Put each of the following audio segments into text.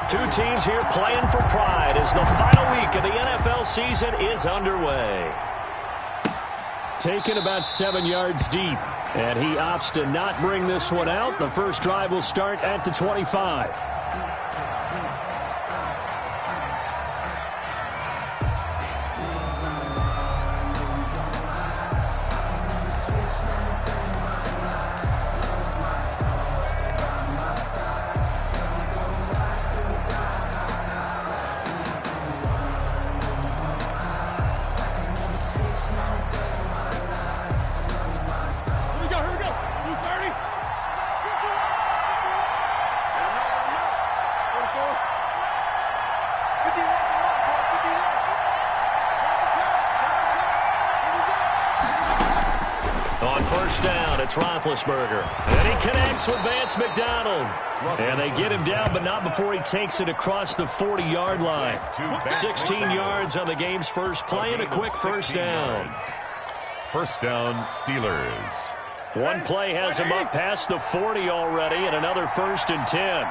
Two teams here playing for pride as the final week of the NFL season is underway. Taken about 7 yards deep, and he opts to not bring this one out. The first drive will start at the 25. It's Roethlisberger, and he connects with Vance McDonald. And they get him down, but not before he takes it across the 40-yard line. 16 yards on the game's first play and a quick first down. First down, Steelers. One play has him up past the 40 already, and another 1st and 10.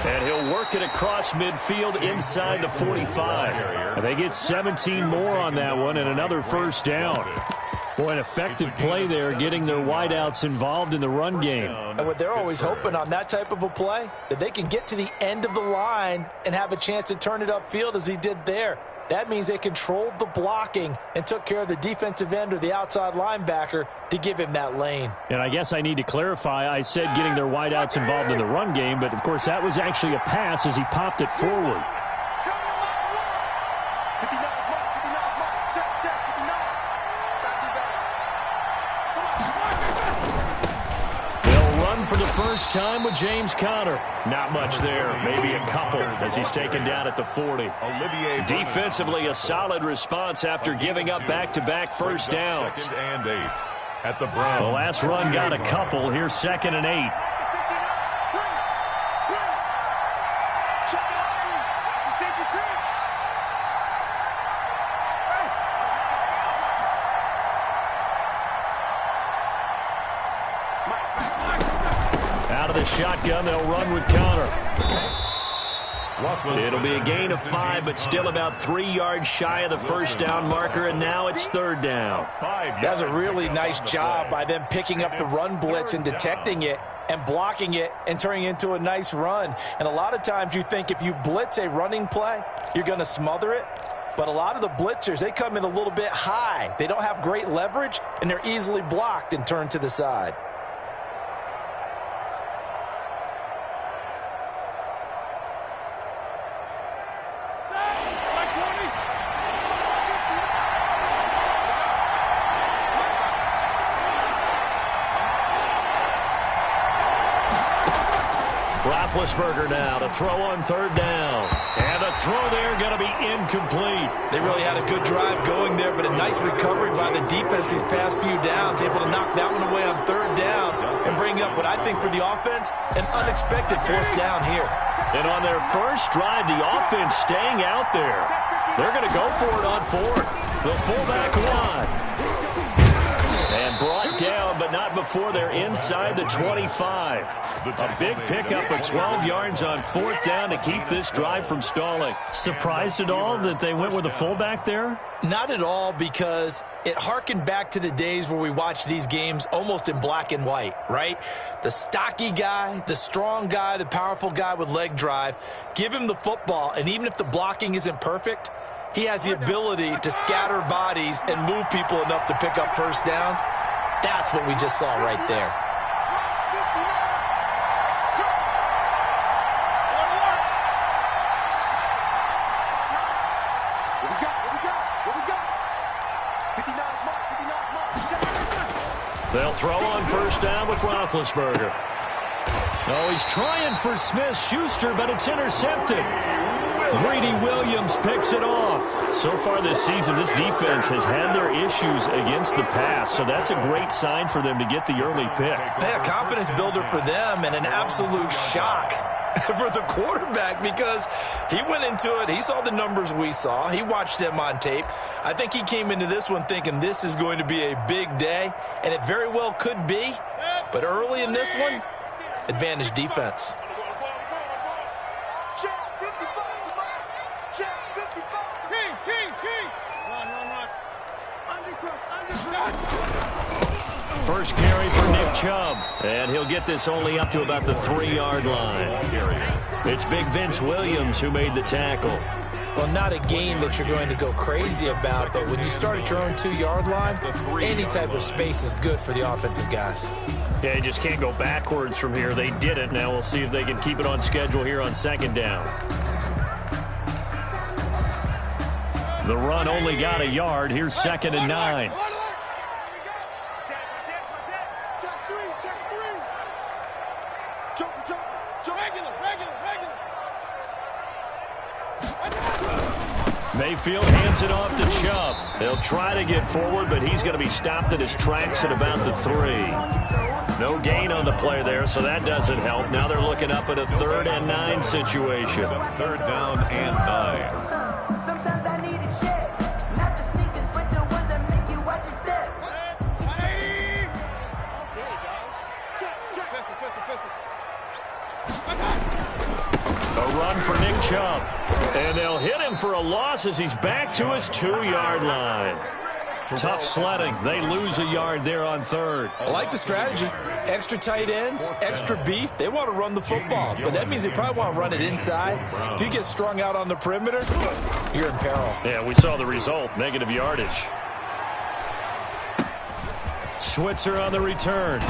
And he'll work it across midfield inside the 45. And they get 17 more on that one and another first down. Boy, an effective play there, getting their wideouts involved in the run game. And what they're always hoping on that type of a play, that they can get to the end of the line and have a chance to turn it upfield as he did there. That means they controlled the blocking and took care of the defensive end or the outside linebacker to give him that lane. And I guess I need to clarify, I said getting their wideouts involved in the run game, but of course that was actually a pass as he popped it forward. For the first time with James Conner. Not much there, maybe a couple as he's taken down at the 40. Defensively, a solid response after giving up back-to-back first downs. 2nd and 8 at the Browns. The last run got a couple. Here's 2nd and 8. Shotgun, they'll run with Conner. It'll be a gain of 5, but still about 3 yards shy of the first down marker, and now it's 3rd down. That's a really nice job by them picking up the run blitz and detecting it and blocking it and turning it into a nice run. And a lot of times you think if you blitz a running play, you're going to smother it. But a lot of the blitzers, they come in a little bit high. They don't have great leverage, and they're easily blocked and turned to the side. Roethlisberger now to throw on 3rd down. And the throw there going to be incomplete. They really had a good drive going there, but a nice recovery by the defense these past few downs, able to knock that one away on 3rd down and bring up what I think for the offense, an unexpected 4th down here. And on their first drive, the offense staying out there. They're going to go for it on 4th. The fullback line. And brought down, but not before they're inside the 25. A big pickup of 12 yards on 4th down to keep this drive from stalling. Surprised at all that they went with a fullback there? Not at all, because it harkened back to the days where we watched these games almost in black and white, right? The stocky guy, the strong guy, the powerful guy with leg drive. Give him the football, and even if the blocking isn't perfect, he has the ability to scatter bodies and move people enough to pick up first downs. That's what we just saw right there. They'll throw on first down with Roethlisberger. Oh, he's trying for Smith-Schuster, but it's intercepted. Greedy Williams picks it off. So far this season, this defense has had their issues against the pass, so that's a great sign for them to get the early pick. Yeah, confidence builder for them and an absolute shock for the quarterback because he went into it. He saw the numbers we saw. He watched them on tape. I think he came into this one thinking this is going to be a big day, and it very well could be. But early in this one, advantage defense. First carry for Nick Chubb, and he'll get this only up to about the 3-yard line. It's Big Vince Williams who made the tackle. Well, not a gain that you're going to go crazy about, but when you start at your own 2-yard line, any type of space is good for the offensive guys. Yeah, you just can't go backwards from here. They did it. Now we'll see if they can keep it on schedule here on 2nd down. The run only got a yard. Here's 2nd and 9. Mayfield hands it off to Chubb. They'll try to get forward, but he's going to be stopped in his tracks at about the 3. No gain on the play there, so that doesn't help. Now they're looking up at a 3rd and 9 situation. 3rd down and 9. Sometimes I need a check, not the sneakers, but the ones that make you watch your step. A run for Nick Chubb. And they'll hit him for a loss as he's back to his 2-yard line. Tough sledding. They lose a yard there on 3rd. I like the strategy. Extra tight ends, extra beef. They want to run the football, but that means they probably want to run it inside. If you get strung out on the perimeter, you're in peril. Yeah, we saw the result. Negative yardage. Switzer on the return.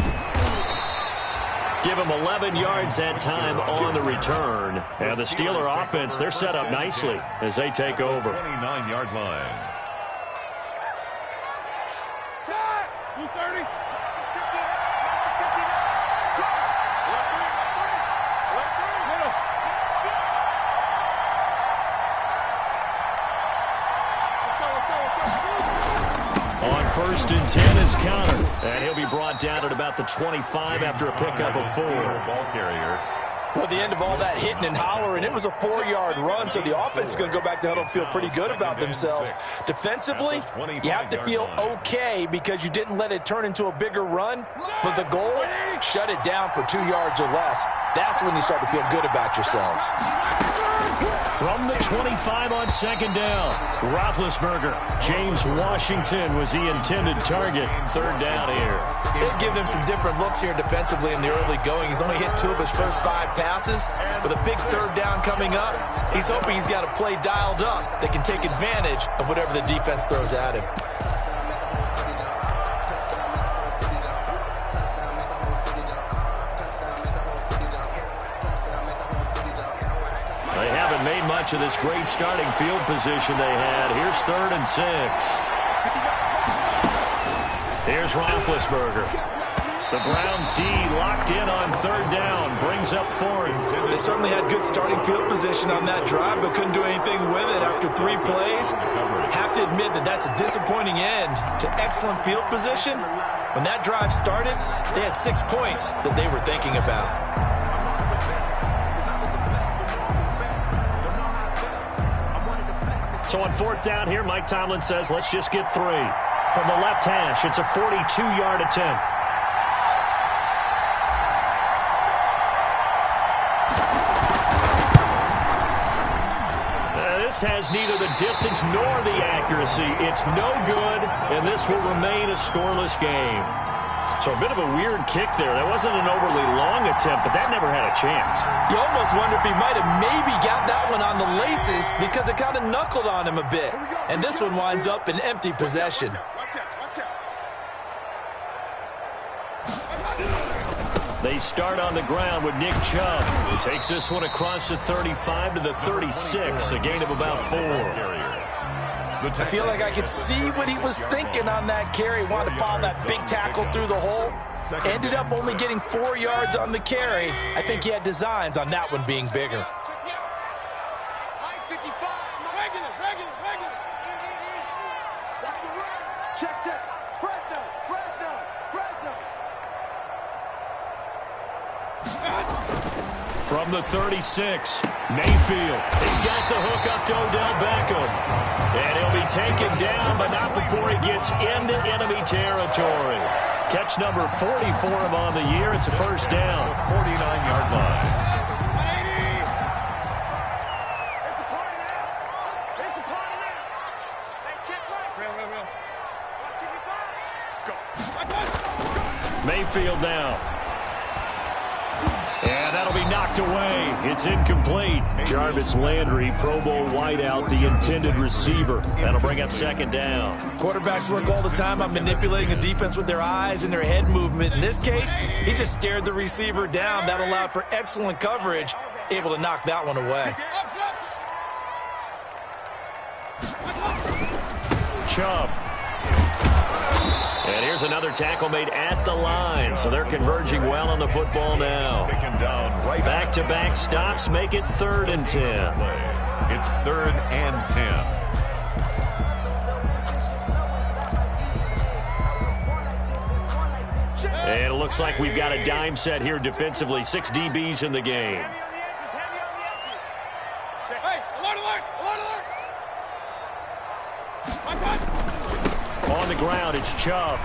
Give him 11 yards that time on the return. And the Steeler offense, they're set up nicely as they take over. 29-yard line. On 1st and 10 is counter. And he'll be brought down at about the 25 after a pickup of 4. Ball carrier. Well, at the end of all that hitting and hollering, it was a 4-yard run, so the offense is going to go back to huddle and feel pretty good about themselves. Defensively, you have to feel okay because you didn't let it turn into a bigger run, but the goal, shut it down for 2 yards or less. That's when you start to feel good about yourselves. From the 25 on 2nd down, Roethlisberger. James Washington was the intended target. 3rd down here. They've given him some different looks here defensively in the early going. He's only hit 2 of his first 5 passes. With a big 3rd down coming up, he's hoping he's got a play dialed up that can take advantage of whatever the defense throws at him. They haven't made much of this great starting field position they had. Here's 3rd and 6. Here's Roethlisberger. The Browns D locked in on 3rd down. Brings up 4th. They certainly had good starting field position on that drive, but couldn't do anything with it after 3 plays. Have to admit that that's a disappointing end to excellent field position. When that drive started, they had 6 points that they were thinking about. So on 4th down here, Mike Tomlin says, let's just get 3. From the left hash, it's a 42-yard attempt. This has neither the distance nor the accuracy. It's no good, and this will remain a scoreless game. So a bit of a weird kick there. That wasn't an overly long attempt, but that never had a chance. You almost wonder if he might have maybe got that one on the laces because it kind of knuckled on him a bit. And this one winds up in empty possession. They start on the ground with Nick Chubb. He takes this one across the 35 to the 36, a gain of about 4. I feel like I could see what he was thinking on that carry. Wanted to follow that big tackle through the hole. Ended up only getting 4 yards on the carry. I think he had designs on that one being bigger. From the 36, Mayfield. He's got the hook up to Odell Beckham. And he'll be taken down, but not before he gets into enemy territory. Catch number 44 of on the year. It's a first down. 49-yard line. Mayfield now. And that'll be knocked away. It's incomplete. Jarvis Landry, Pro Bowl wideout, the intended receiver. That'll bring up second down. Quarterbacks work all the time on manipulating the defense with their eyes and their head movement. In this case, he just stared the receiver down. That allowed for excellent coverage, able to knock that one away. Chubb. And here's another tackle made at the line, so they're converging well on the football now. Taken down right. Back-to-back stops make it 3rd and 10. It's 3rd and 10. And it looks like we've got a dime set here defensively. 6 DBs in the game. On the ground, it's Chubb.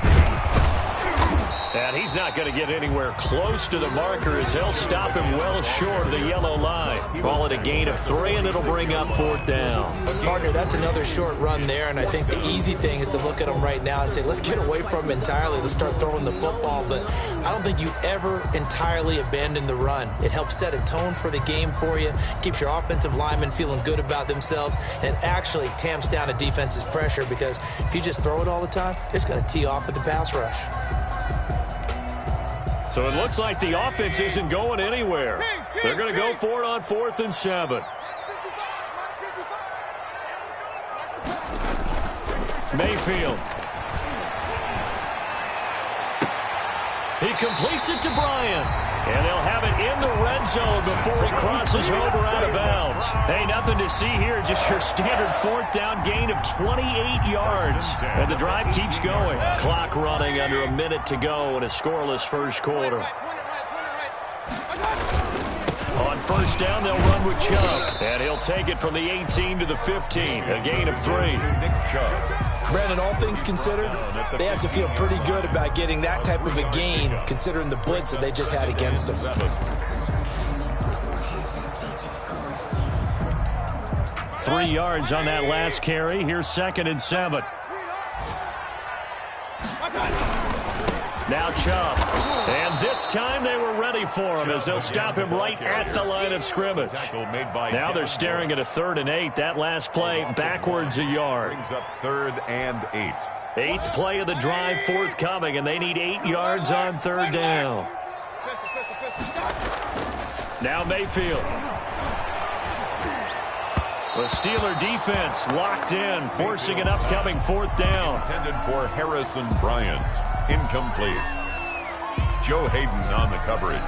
And he's not going to get anywhere close to the marker as they'll stop him well short of the yellow line. Call it a gain of 3, and it'll bring up 4th down. Partner, that's another short run there, and I think the easy thing is to look at him right now and say, let's get away from him entirely. Let's start throwing the football, but I don't think you ever entirely abandon the run. It helps set a tone for the game for you, keeps your offensive linemen feeling good about themselves, and it actually tamps down a defense's pressure because if you just throw it all the time, it's going to tee off with the pass rush. So it looks like the offense isn't going anywhere. They're going to go for it on 4th and 7. Mayfield. He completes it to Bryant. And they'll have it in the red zone before he crosses over out of bounds. Hey, nothing to see here, just your standard 4th down gain of 28 yards. And the drive keeps going. Clock running under a minute to go in a scoreless first quarter. On 1st down, they'll run with Chubb. And he'll take it from the 18 to the 15. A gain of 3. Nick Chubb. Brandon, all things considered, they have to feel pretty good about getting that type of a gain, considering the blitz that they just had against them. 3 yards on that last carry. Here's 2nd and 7. Now Chubb. And this time they were ready for him as they'll stop him right at the line of scrimmage. Now they're staring at a 3rd and 8. That last play backwards a yard. Brings up 3rd and 8. 8th play of the drive forthcoming, and they need 8 yards on 3rd down. Now Mayfield. The Steeler defense locked in, forcing an upcoming 4th down. Intended for Harrison Bryant. Incomplete. Joe Hayden on the coverage.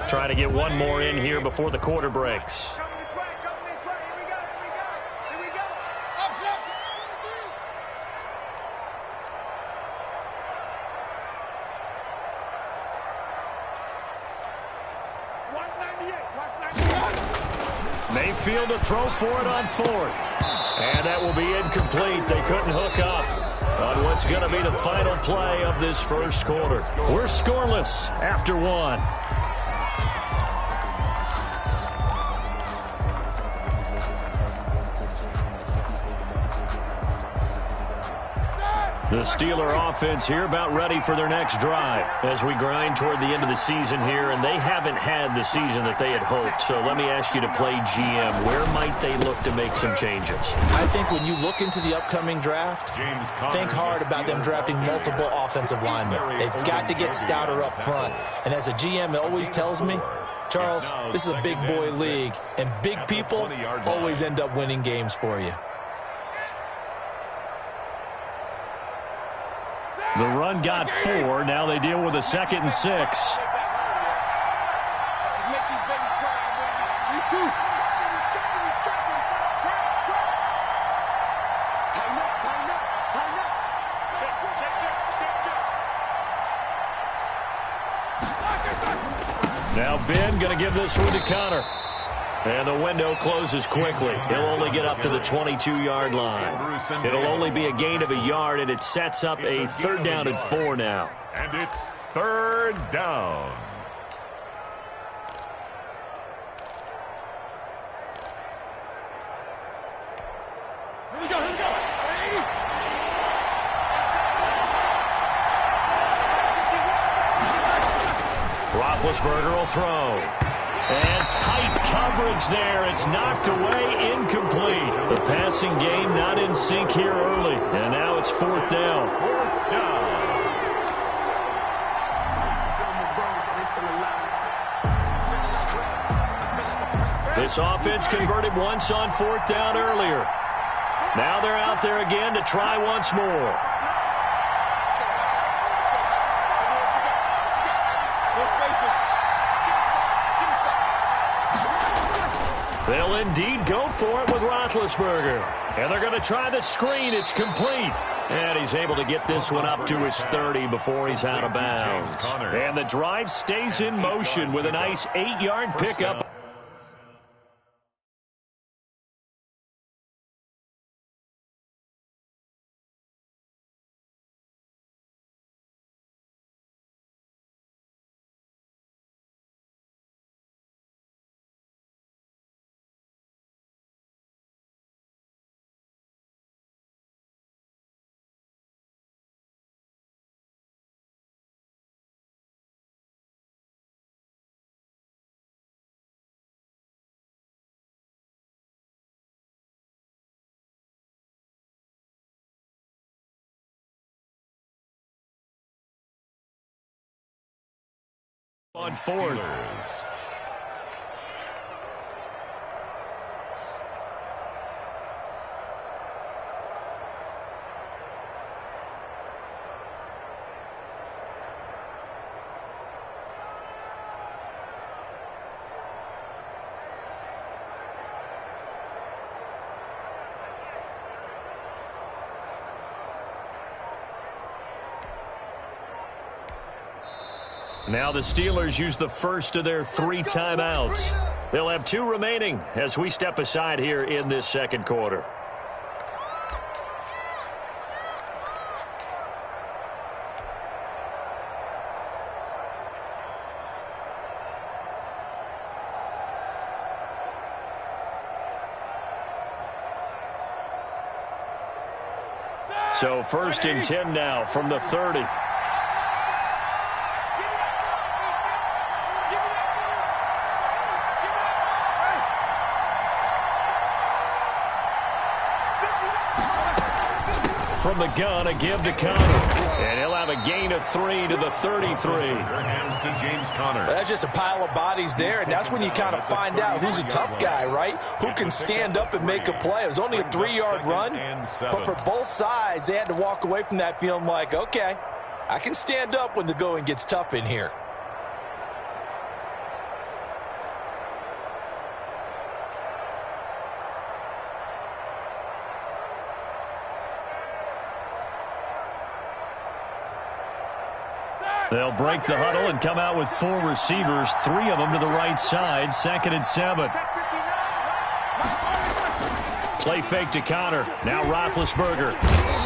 Trying to get one more in here before the quarter breaks. Mayfield to throw for it on 4th. And that will be incomplete. They couldn't hook up on what's going to be the final play of this first quarter. We're scoreless after 1. The Steeler offense here about ready for their next drive as we grind toward the end of the season here, and they haven't had the season that they had hoped. So let me ask you to play GM. Where might they look to make some changes? I think when you look into the upcoming draft, think hard about them drafting multiple offensive linemen. They've got to get stouter up front. And as a GM, it always tells me, Charles, this is a big boy league, and big people always end up winning games for you. The run got 4. Now they deal with a 2nd and 6. Now Ben going to give this one to Connor. And the window closes quickly. He'll only get up to the 22-yard line. It'll only be a gain of a yard, and it sets up a 3rd down and 4 now. And it's 3rd down. Here we go. Roethlisberger will throw. And tight coverage there. It's knocked away, incomplete. The passing game not in sync here early. And now it's 4th down. 4th down. This offense converted once on 4th down earlier. Now they're out there again to try once more. They'll indeed go for it with Roethlisberger. And they're going to try the screen. It's complete. And he's able to get this one up to his 30 before he's out of bounds. And the drive stays in motion with a nice 8-yard pickup. On 4th. Now the Steelers use the first of their 3 timeouts. They'll have 2 remaining as we step aside here in this 2nd quarter. So 1st and 10 now from the 30. From the gun, a give to Connor. And he'll have a gain of 3 to the 33. Hands to James Conner. That's just a pile of bodies there, and that's when you kind of find out who's a tough guy, right? Who can stand up and make a play. It was only a 3-yard run, but for both sides, they had to walk away from that feeling like, okay, I can stand up when the going gets tough in here. They'll break the huddle and come out with 4 receivers, 3 of them to the right side, 2nd and 7. Play fake to Connor. Now Roethlisberger.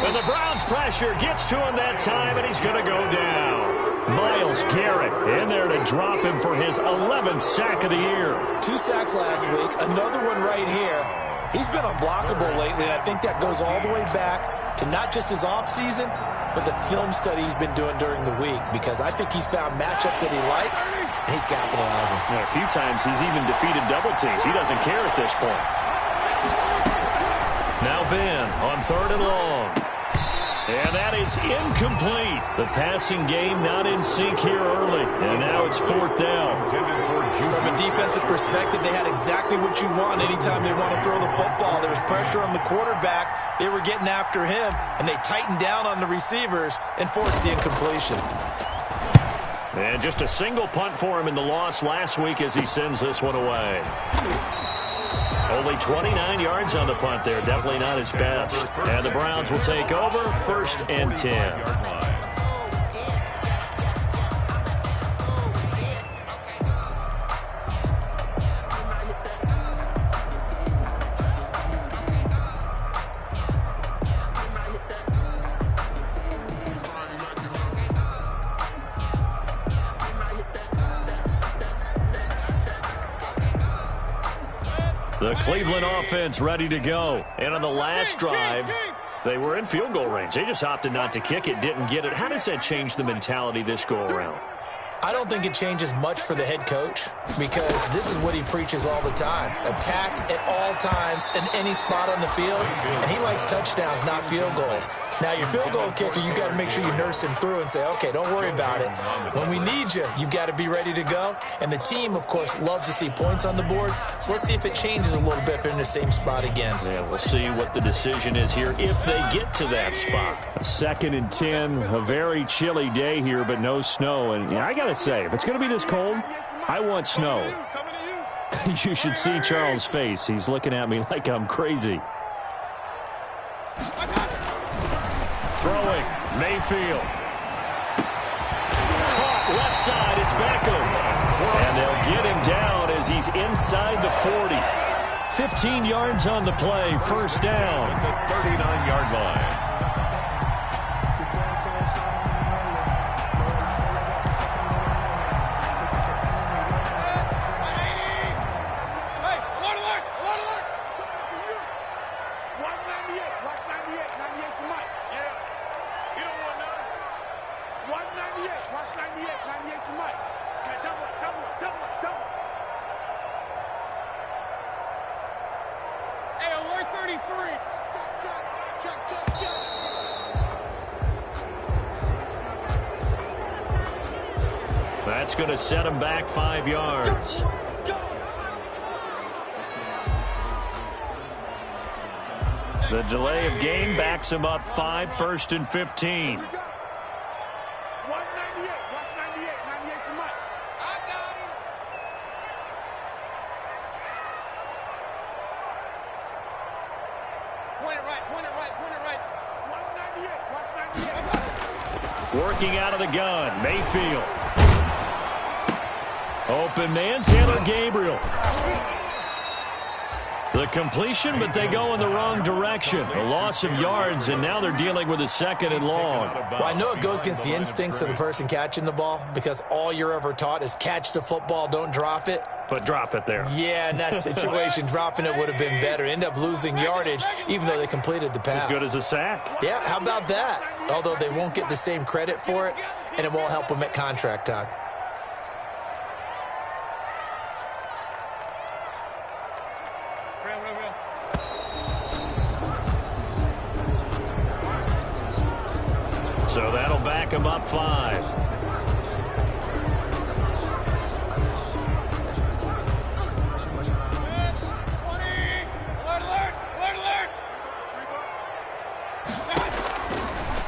And the Browns pressure gets to him that time, and he's going to go down. Myles Garrett in there to drop him for his 11th sack of the year. 2 sacks last week, another one right here. He's been unblockable lately, and I think that goes all the way back to not just his offseason, but the film study he's been doing during the week, because I think he's found matchups that he likes, and he's capitalizing. A few times he's even defeated double teams. He doesn't care at this point. Now Ben on 3rd and long. And that is incomplete. The passing game not in sync here early. And now it's 4th down. From a defensive perspective, they had exactly what you want anytime they want to throw the football. There was pressure on the quarterback. They were getting after him, and they tightened down on the receivers and forced the incompletion. And just a single punt for him in the loss last week as he sends this one away. Only 29 yards on the punt there. Definitely not his best. And the Browns will take over 1st and 10. The Cleveland offense ready to go. And on the last drive, they were in field goal range. They just opted not to kick it, didn't get it. How does that change the mentality this go around? I don't think it changes much for the head coach because this is what he preaches all the time. Attack at all times in any spot on the field, and he likes touchdowns, not field goals. Now, your field goal kicker, you got to make sure you nurse him through and say, okay, don't worry about it. When we need you, you've got to be ready to go. And the team, of course, loves to see points on the board. So let's see if it changes a little bit if they're in the same spot again. Yeah, we'll see what the decision is here if they get to that spot. 2nd and 10, a very chilly day here, but no snow. And yeah, I got to say, if it's going to be this cold, I want snow. You should see Charles' face. He's looking at me like I'm crazy. Throwing, Mayfield. Caught left side, it's Beckham. And they'll get him down as he's inside the 40. 15 yards on the play, first down. The 39-yard line. That's going to set him back 5 yards. The delay of game backs him up 5, 1st and 15. Working out of the gun, Mayfield. Open man, Taylor Gabriel. The completion, but they go in the wrong direction. A loss of yards, and now they're dealing with a 2nd and long. Well, I know it goes against the instincts of the person catching the ball because all you're ever taught is catch the football, don't drop it. But drop it there. Yeah, in that situation, dropping it would have been better. End up losing yardage, even though they completed the pass. As good as a sack. Yeah, how about that? Although they won't get the same credit for it, and it won't help them at contract time. So that'll back him up 5.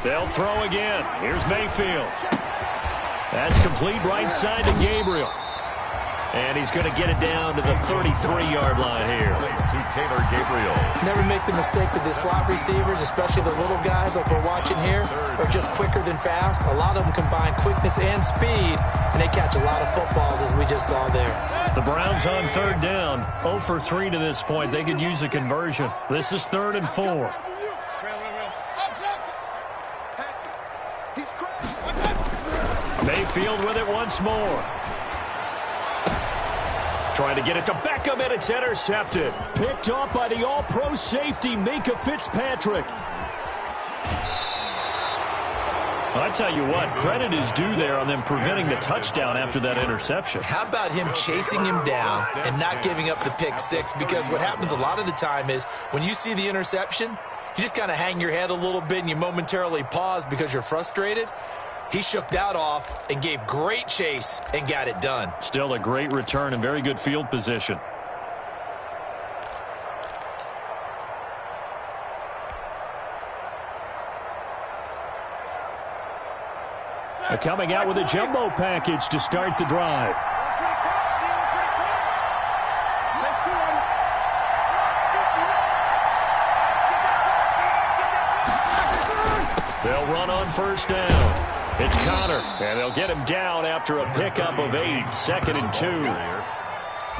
They'll throw again. Here's Mayfield. That's complete right side to Gabriel. And he's going to get it down to the 33-yard line here. To Taylor Gabriel. Never make the mistake that the slot receivers, especially the little guys like we're watching here, are just quicker than fast. A lot of them combine quickness and speed, and they catch a lot of footballs, as we just saw there. The Browns on 3rd down. 0 for 3 to this point. They could use a conversion. This is 3rd and 4. Mayfield with it once more. Trying to get it to Beckham, and it's intercepted. Picked off by the all-pro safety, Minka Fitzpatrick. I tell you what, credit is due there on them preventing the touchdown after that interception. How about him chasing him down and not giving up the pick 6? Because what happens a lot of the time is when you see the interception, you just kind of hang your head a little bit and you momentarily pause because you're frustrated. He shook that off and gave great chase and got it done. Still a great return and very good field position. They're coming out with a jumbo package to start the drive. They'll run on 1st down. It's Connor, and they'll get him down after a pickup of 8, 2nd and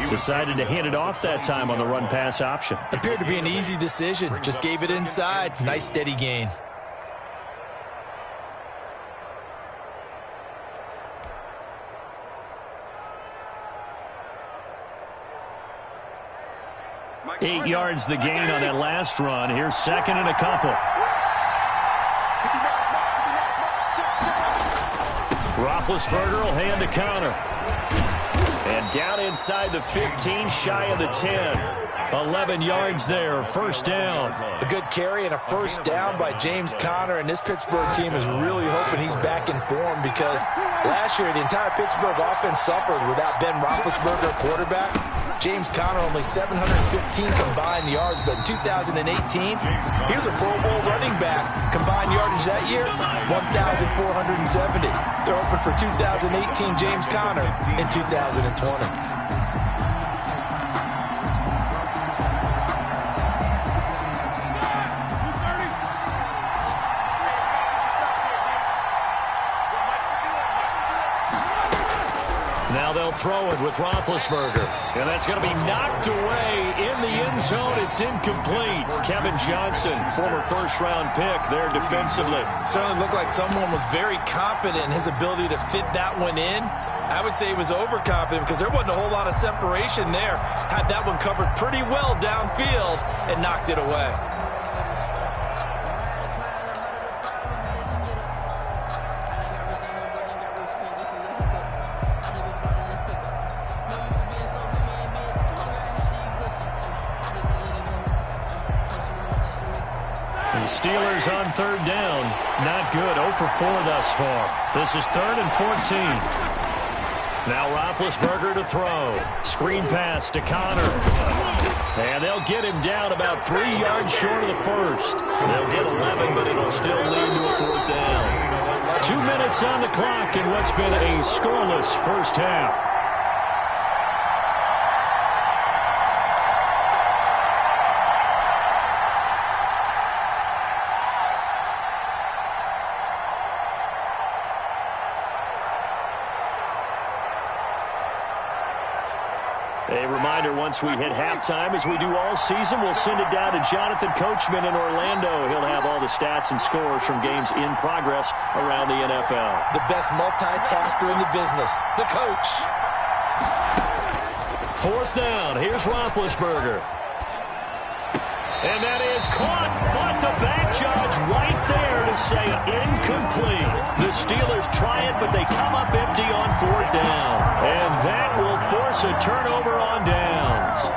2. Decided to hand it off that time on the run-pass option. Appeared to be an easy decision. Just gave it inside. Nice, steady gain. 8 yards the gain on that last run. Here's second and a couple. Roethlisberger will hand a counter. And down inside the 15, shy of the 10. 11 yards there, first down. A good carry and a first down by James Conner, and this Pittsburgh team is really hoping he's back in form because last year the entire Pittsburgh offense suffered without Ben Roethlisberger, quarterback. James Conner only 715 combined yards, but in 2018, he was a Pro Bowl running back. Combined yardage that year, 1,470. They're hoping for 2018 James Conner in 2020. Now they'll throw it with Roethlisberger. And that's going to be knocked away in the end zone. It's incomplete. Kevin Johnson, former first-round pick there defensively. Certainly looked like someone was very confident in his ability to fit that one in. I would say he was overconfident because there wasn't a whole lot of separation there. Had that one covered pretty well downfield and knocked it away. Steelers on third down. Not good. 0 for 4 thus far. This is 3rd and 14. Now Roethlisberger to throw. Screen pass to Conner. And they'll get him down about 3 yards short of the first. They'll get 11, but it'll still lead to a 4th down. 2 minutes on the clock in what's been a scoreless first half. A reminder, once we hit halftime, as we do all season, we'll send it down to Jonathan Coachman in Orlando. He'll have all the stats and scores from games in progress around the NFL. The best multitasker in the business, the coach. 4th down. Here's Roethlisberger. And that is caught, but the back judge right there to say incomplete. The Steelers try it, but they come up empty on 4th down. And that will force a turnover on downs.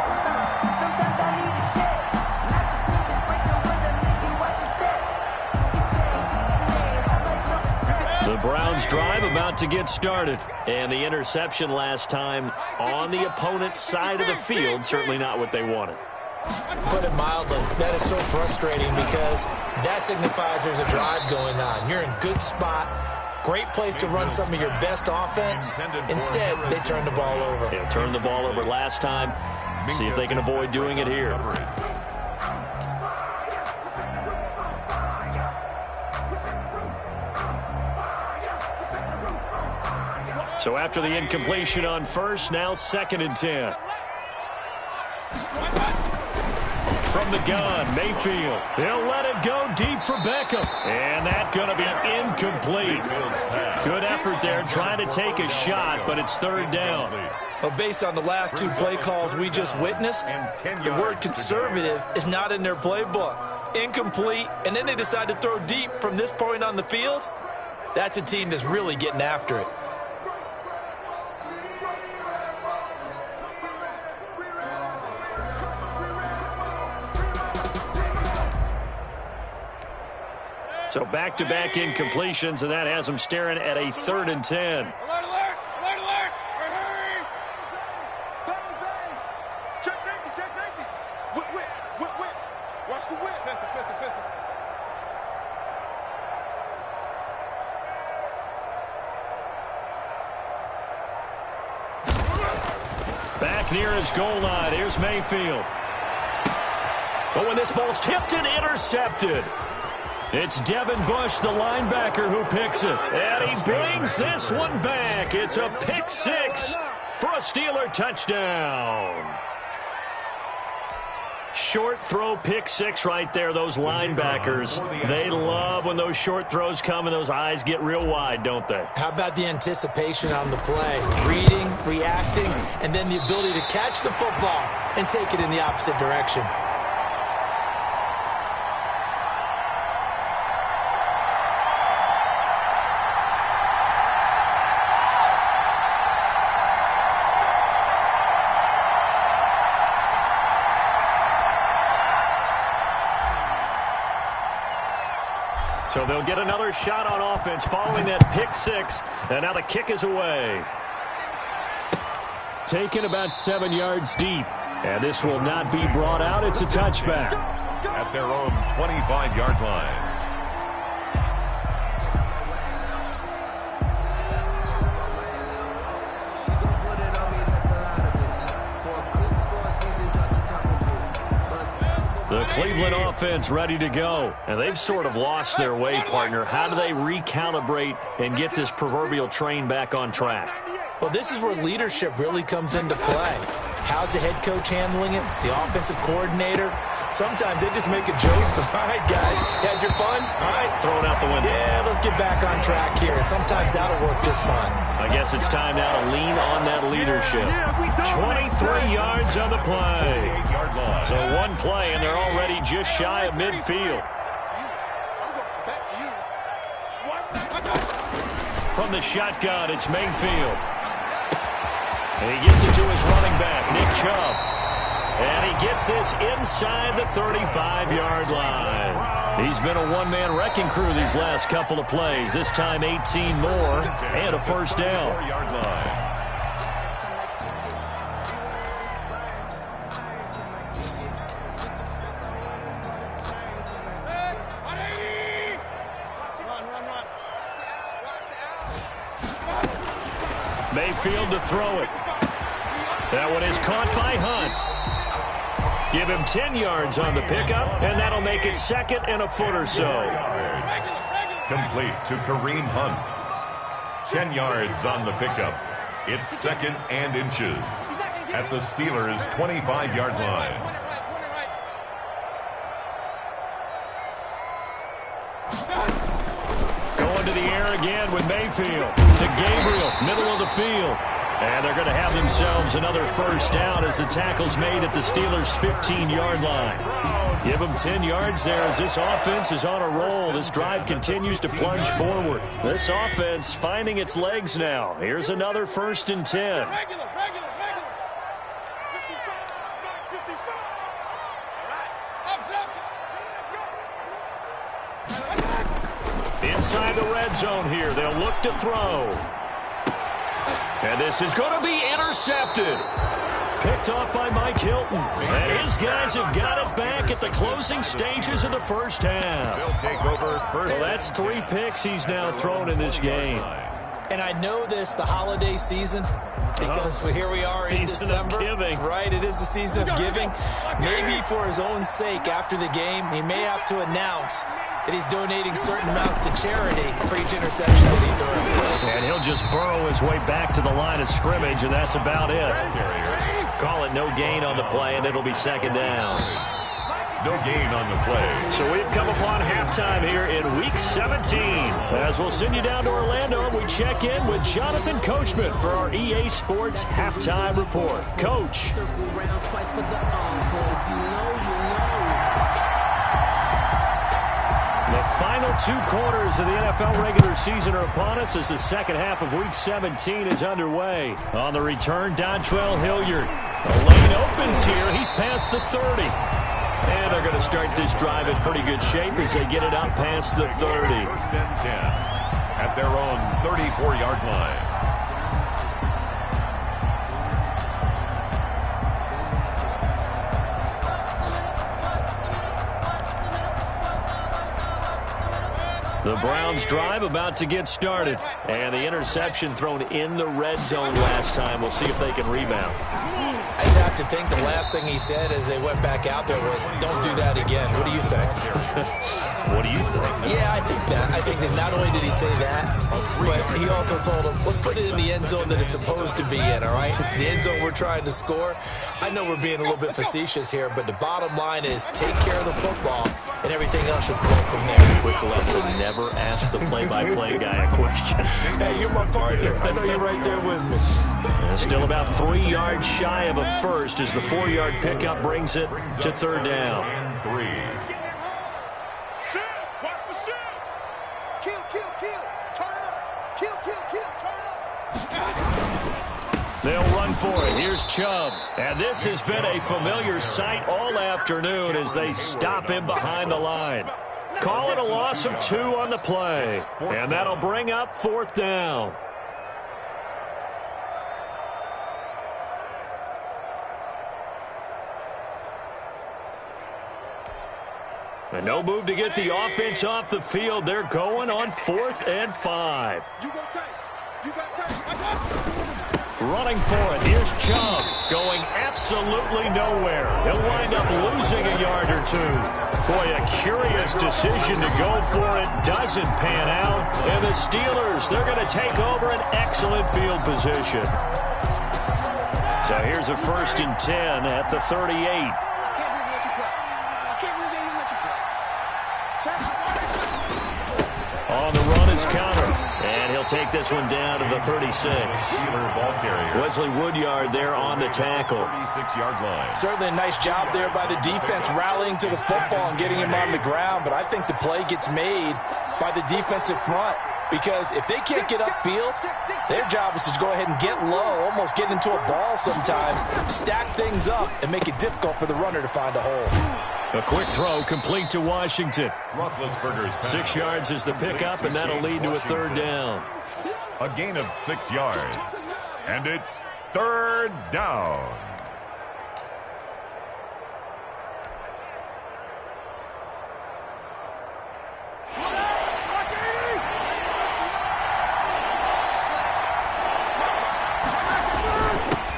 The Browns drive about to get started. And the interception last time on the opponent's side of the field, certainly not what they wanted. Put it mildly, that is so frustrating because that signifies there's a drive going on. You're in good spot, great place to run some of your best offense. Instead, they turn the ball over. They turned the ball over last time. See if they can avoid doing it here. So after the incompletion on first, now 2nd and 10. From the gun, Mayfield. He'll let it go deep for Beckham. And that's going to be incomplete. Good effort there trying to take a shot, but it's 3rd down. Well, based on the last 2 play calls we just witnessed, the word conservative is not in their playbook. Incomplete, and then they decide to throw deep from this point on the field. That's a team that's really getting after it. So back-to-back incompletions, and that has them staring at a 3rd and 10. Alert, alert! Alert, alert! Hurry! Check safety, check safety! Whip! Watch the whip! Pistol. Back near his goal line, here's Mayfield. But when this ball's tipped and intercepted, it's Devin Bush, the linebacker, who picks it. And he brings this one back. It's a pick 6 for a Steeler touchdown. Short throw, pick 6 right there. Those linebackers, they love when those short throws come and those eyes get real wide, don't they? How about the anticipation on the play? Reading, reacting, and then the ability to catch the football and take it in the opposite direction. So they'll get another shot on offense following that pick six. And now the kick is away. Taken about 7 yards deep. And this will not be brought out. It's a touchback. At their own 25-yard line. The Cleveland offense ready to go. And they've sort of lost their way, partner. How do they recalibrate and get this proverbial train back on track? Well, this is where leadership really comes into play. How's the head coach handling it? The offensive coordinator? Sometimes they just make a joke. All right, guys, you had your fun? All right. Throw it out the window. Yeah, let's get back on track here. And sometimes that'll work just fine. I guess it's time now to lean on that leadership. 23 yards on the play. So one play, and they're already just shy of midfield. From the shotgun, it's Mayfield. And he gets it to his running back, Nick Chubb. And he gets this inside the 35-yard line. He's been a one-man wrecking crew these last couple of plays. This time 18 more and a first down. Mayfield to throw it. That one is caught by Hunt. Give him 10 yards on the pickup, and that'll make it second and a foot or so. Complete to Kareem Hunt. 10 yards on the pickup. It's second and inches at the Steelers' 25-yard line. Going to the air again with Mayfield. To Gabriel, middle of the field. And they're going to have themselves another first down as the tackle's made at the Steelers' 15-yard line. Give them 10 yards there as this offense is on a roll. This drive continues to plunge forward. This offense finding its legs now. Here's another 1st and 10. Inside the red zone here. They'll look to throw. And this is going to be intercepted. Picked off by Mike Hilton. And his guys have got it back at the closing stages of the first half. They'll take over first. Well, that's 3 picks he's now thrown in this game. And I know this, the holiday season, because here we are in December. Season of giving. Right, it is the season of giving. Maybe for his own sake after the game, he may have to announce that he's donating certain amounts to charity for each interception that he throws. And he'll just burrow his way back to the line of scrimmage, and that's about it. Call it no gain on the play, and it'll be second down. No gain on the play. So we've come upon halftime here in Week 17. As we'll send you down to Orlando, and we check in with Jonathan Coachman for our EA Sports Halftime Report. Coach. The final 2 quarters of the NFL regular season are upon us as the second half of Week 17 is underway. On the return, Dontrell Hilliard. The lane opens here. He's past the 30. And they're going to start this drive in pretty good shape as they get it up past the 30. 1st and 10 at their own 34-yard line. The Browns drive about to get started. And the interception thrown in the red zone last time. We'll see if they can rebound. I just have to think the last thing he said as they went back out there was, don't do that again. What do you think? What do you think? Yeah, I think that. I think that not only did he say that, but he also told him, let's put it in the end zone that it's supposed to be in, all right? The end zone we're trying to score. I know we're being a little bit facetious here, but the bottom line is take care of the football, and everything else should flow from there. Quick lesson, never ask the play-by-play guy a question. Hey, you're my partner. I know you're right there with me. Still about 3 yards shy of a first as the 4-yard pickup brings it to third down. And 3. Watch the shot. Kill. Turn it up. Kill. Turn it up. They'll run for it. Here's Chubb. And this has been a familiar sight all afternoon as they stop him behind the line. Call it a loss of 2 on the play. And that'll bring up fourth down. And no move to get the offense off the field. They're going on 4th and 5. You got time. Running for it. Here's Chubb going absolutely nowhere. He'll wind up losing a yard or 2. Boy, a curious decision to go for it. Doesn't pan out. And the Steelers, they're going to take over an excellent field position. So here's a 1st and 10 at the 38. On the run is Connor, and he'll take this one down to the 36. Wesley Woodyard there on the tackle. 36-yard line. Certainly a nice job there by the defense rallying to the football and getting him on the ground, but I think the play gets made by the defensive front because if they can't get upfield, their job is to go ahead and get low, almost get into a ball sometimes, stack things up, and make it difficult for the runner to find a hole. A quick throw complete to Washington. Roethlisberger's pass. 6 yards is the pickup, and that'll lead to a third down. A gain of 6 yards. And it's third down.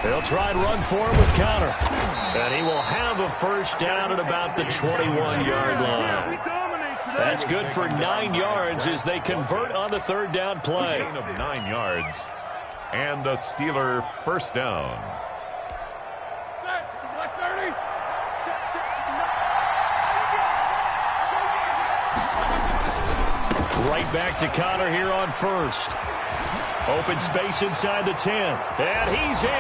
They'll try and run for him with Connor. And he will have a first down at about the 21-yard line. That's good for 9 yards as they convert on the third down play. A gain of 9 yards. And a Steeler first down. Right back to Connor here on first. Open space inside the 10. And he's in.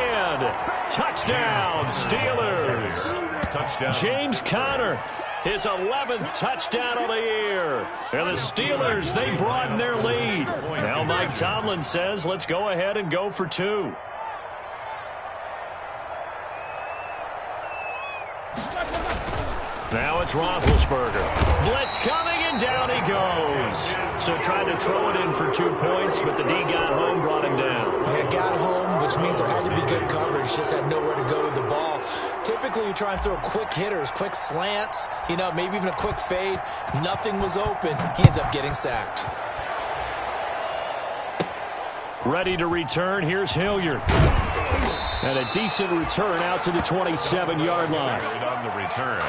Touchdown, Steelers. Touchdown. James Conner, his 11th touchdown of the year. And the Steelers, they broaden their lead. Now Mike Tomlin says, let's go ahead and go for 2. Now it's Roethlisberger. Blitz coming, and down he goes. So tried to throw it in for 2 points, but the D got home, brought him down. Yeah, got home, which means there had to be good coverage. Just had nowhere to go with the ball. Typically, you try and throw quick hitters, quick slants, maybe even a quick fade. Nothing was open. He ends up getting sacked. Ready to return. Here's Hilliard. And a decent return out to the 27-yard line. On the return.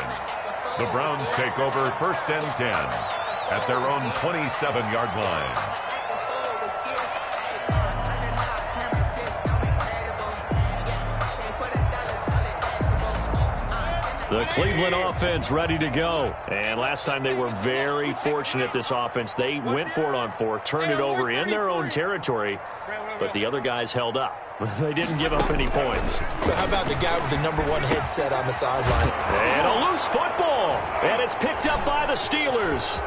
The Browns take over first and 10 at their own 27-yard line. The Cleveland offense ready to go. And last time they were very fortunate, this offense. They went for it on 4th, turned it over in their own territory, but the other guys held up. They didn't give up any points. So how about the guy with the #1 headset on the sideline? And a loose football. And it's picked up by the Steelers.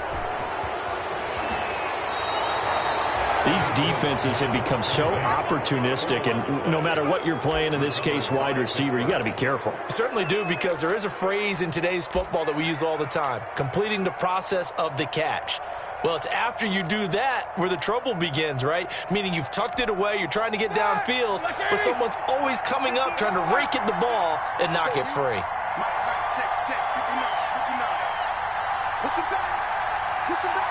These defenses have become so opportunistic, and no matter what you're playing, in this case wide receiver, you got to be careful. You certainly do, because there is a phrase in today's football that we use all the time, completing the process of the catch. Well, it's after you do that where the trouble begins, right? Meaning you've tucked it away, you're trying to get downfield, but someone's always coming up trying to rake at the ball and knock it free. Check. Push him back. Push him back.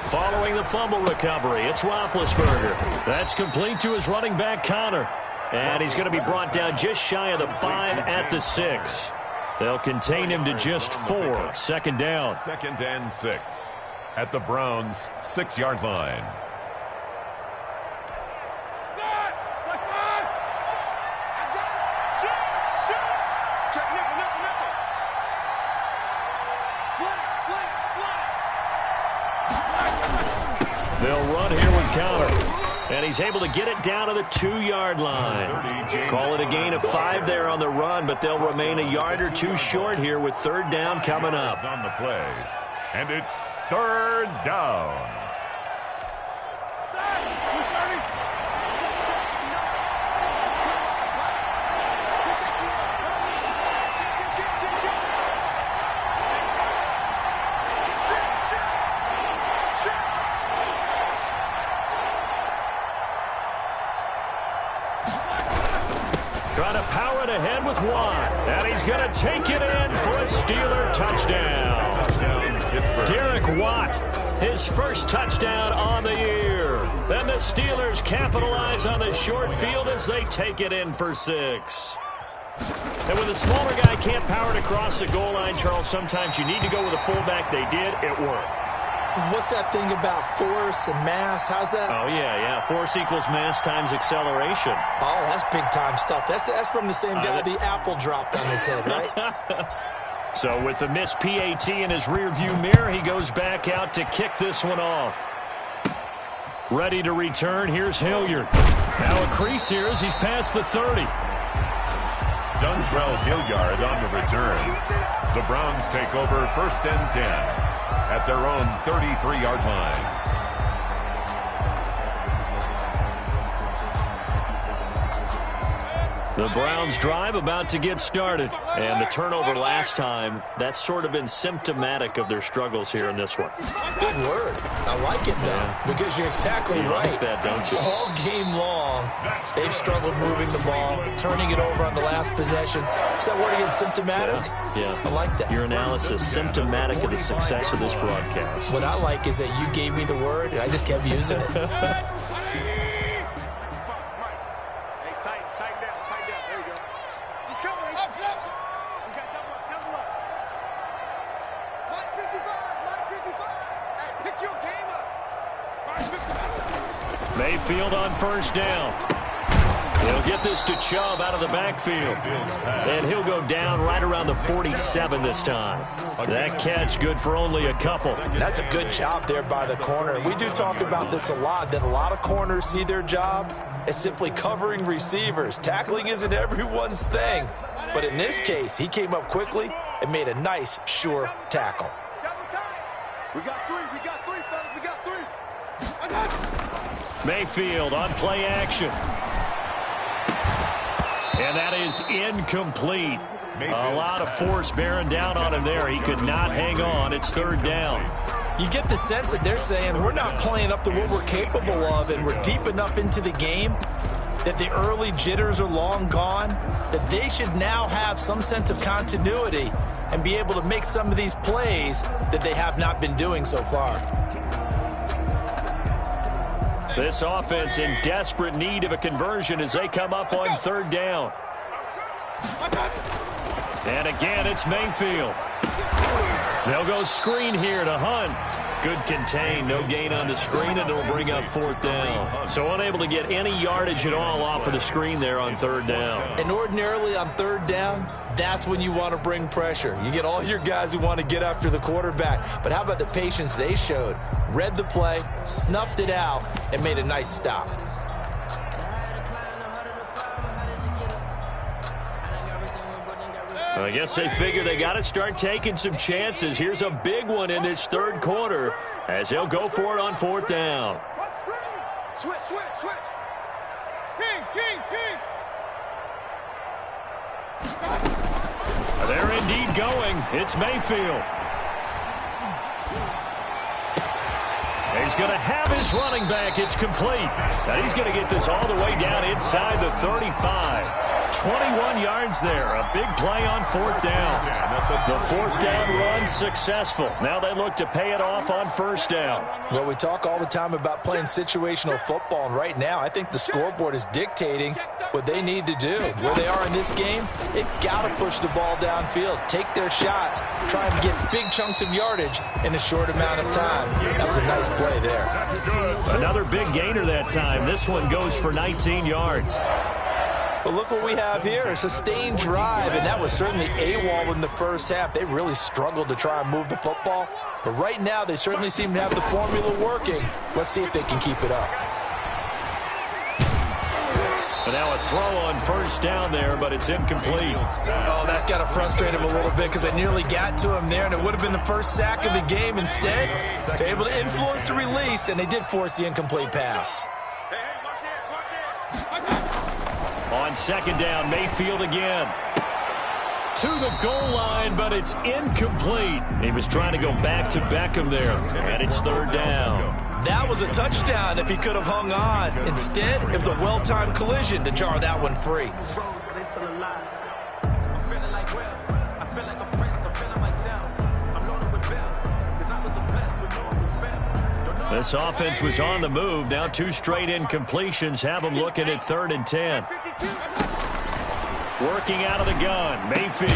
Following the fumble recovery, it's Roethlisberger. That's complete to his running back, Connor. And he's going to be brought down just shy of the 5 at the 6. They'll contain him to just 4. Second down. 2nd and 6 at the Browns' 6-yard line. They'll run here with counter. And he's able to get it down to the 2-yard line. Call it a gain of 5 there on the run, but they'll remain a yard or 2 short here with third down coming up. On the play. And it's third down. Trying to power it ahead with Watt. And he's going to take it in for a Steeler touchdown. Derek Watt, his first touchdown on the year. And the Steelers capitalize on the short field as they take it in for 6. And when the smaller guy can't power it across the goal line, Charles, sometimes you need to go with a fullback. They did. It worked. What's that thing about force and mass? How's that? Oh, yeah. Force equals mass times acceleration. Oh, that's big-time stuff. That's from the same guy the apple dropped on his head, right? So with the missed PAT in his rearview mirror, he goes back out to kick this one off. Ready to return, here's Hilliard. Now a crease here as he's past the 30. Dontrell Hilliard on the return. The Browns take over 1st and 10 at their own 33-yard line. The Browns drive about to get started. And the turnover last time, that's sort of been symptomatic of their struggles here in this one. Big word. I like it, though, because you're exactly right. Like that, don't you? All game long, they've struggled moving the ball, turning it over on the last possession. Is that word again, symptomatic? Yeah. I like that. Your analysis, symptomatic of the success of this broadcast. What I like is that you gave me the word, and I just kept using it. Mayfield on first down. They'll get this to Chubb out of the backfield. And he'll go down right around the 47 this time. That catch good for only a couple. That's a good job there by the corner. We do talk about this a lot, that a lot of corners see their job as simply covering receivers. Tackling isn't everyone's thing. But in this case, he came up quickly and made a nice, sure tackle. We got three, fellas. We got 3. Mayfield on play action. And that is incomplete. A lot of force bearing down on him there. He could not hang on. It's third down. You get the sense that they're saying we're not playing up to what we're capable of, and we're deep enough into the game that the early jitters are long gone, that they should now have some sense of continuity and be able to make some of these plays that they have not been doing so far. This offense in desperate need of a conversion as they come up on third down. And again, it's Mayfield. They'll go screen here to Hunt. Good contain, no gain on the screen, and it'll bring up fourth down. So unable to get any yardage at all off of the screen there on third down. And ordinarily on third down, that's when you want to bring pressure. You get all your guys who want to get after the quarterback. But how about the patience they showed? Read the play, snuffed it out, and made a nice stop. I guess they figure they got to start taking some chances. Here's a big one in this third quarter as they'll go for it on fourth down. Switch. Kings. They're indeed going. It's Mayfield. He's going to have his running back. It's complete. And he's going to get this all the way down inside the 35. 21 yards there. A big play on fourth down. The fourth down run successful. Now they look to pay it off on first down. Well, we talk all the time about playing situational football, and right now I think the scoreboard is dictating what they need to do. Where they are in this game, they've got to push the ball downfield, take their shots, try and get big chunks of yardage in a short amount of time. That was a nice play there. Another big gainer that time. This one goes for 19 yards. But look what we have here, a sustained drive, and that was certainly AWOL in the first half. They really struggled to try and move the football. But right now, they certainly seem to have the formula working. Let's see if they can keep it up. But now a throw on first down there, but it's incomplete. Oh, that's got to frustrate him a little bit because they nearly got to him there, and it would have been the first sack of the game. Instead, they're able to influence the release, and they did force the incomplete pass. On second down, Mayfield again. To the goal line, but it's incomplete. He was trying to go back to Beckham there, and it's third down. That was a touchdown if he could have hung on. Instead, it was a well-timed collision to jar that one free. This offense was on the move. Now 2 straight incompletions have them looking at 3rd and 10. Working out of the gun, Mayfield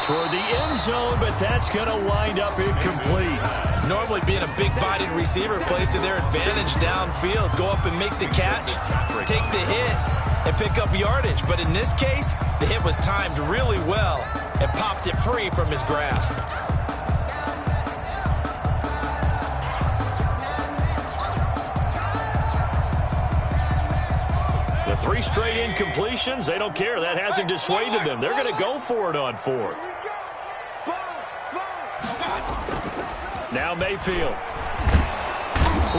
toward the end zone, but that's going to wind up incomplete. Normally being a big-bodied receiver plays to their advantage downfield. Go up and make the catch, take the hit, and pick up yardage. But in this case, the hit was timed really well and popped it free from his grasp. The 3 straight incompletions, they don't care. That hasn't dissuaded them. They're going to go for it on 4th. Now Mayfield.